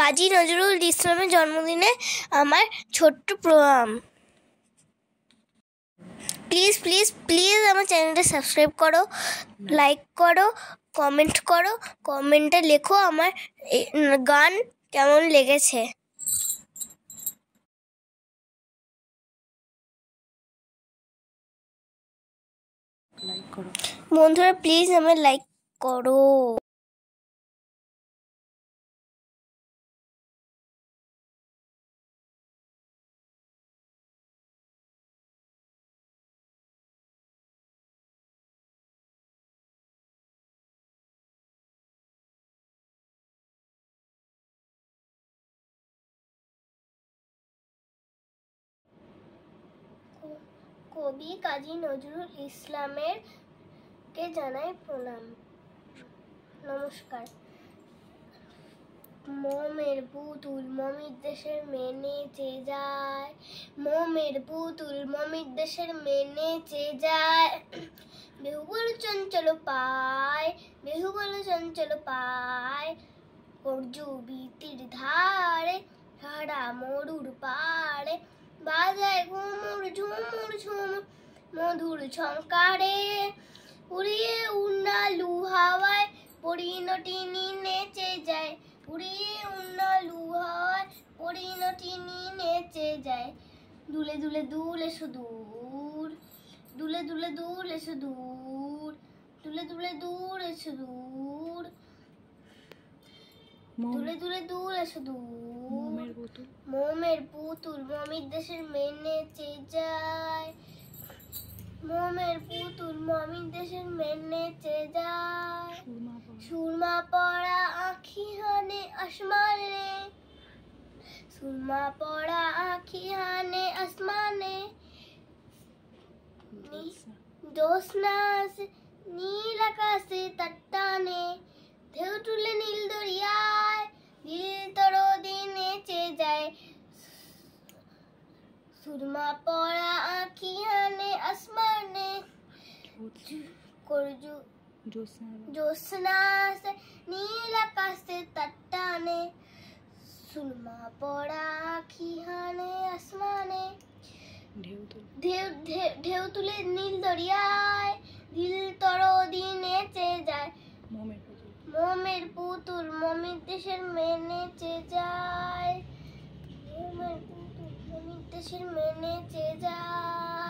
কাজী নজরুল ইসলামের জন্মদিনে আমার ছোট্ট প্রণাম। প্লিজ প্লিজ প্লিজ আমার চ্যানেলটা সাবস্ক্রাইব করো, লাইক করো, কমেন্ট করো, কমেন্টে লেখো আমার গান কেমন লেগেছে। বন্ধুরা প্লিজ আমার লাইক করো। কবি কাজী নজরুল ইসলামের কে জানাই প্রণাম, নমস্কার। মোমের পুতুল মমির দেশের মেনে চে যায়, মোমের পুতুল মমির দেশের মেনে চে যায়। বেহুবল চঞ্চল পায়, বেহুবল চঞ্চল পায়, অর্জু বিতির ধারে সারা মরুর পাড়ে, বাজায় ঘুমুর ঝুমুর ঝুমুর মধুর ঝংকারে, উড়িয়ে উন্নালু হাওয়ায় পরিণতিনি নেচে যায়, উড়িয়ে উন্নালু হাওয়ায় পরিণতিনি নেচে যায়। দুলে দুলে দুলে সুদূর, দুলে দুলে দুলে সুদূর, দুলে দুলে দুলে সুদূর, দুলে দুলে দুলে সুদূর। মোমের পুতুল মমির দেশের মেনে চে যায়, মোমের পুতুল মমির দেশের মেনে চে যায়। সুরমা পড়া আঁখি হানে আসমানে, সুরমা পড়া আঁখি হানে আসমানে, জ্যোৎস্না নীল আকাশে তার টানে, ঢেউ তুলে নীল দরিয়ায় দিল তরদি নেচে যায়। সুরমা পড়া আঁখি হানে আসমানে, জ্যোৎস্না নীল আকাশে তার টানে, সুরমা পড়া আঁখি হানে আসমানে, ঢেউ তুলে নীল দরিয়ায় দিল তরদি নেচে যায়। মোমের পুতুল মমির দেশের মেনে চে যায়, মোমের পুতুল মমির দেশের মেনে চে যায়।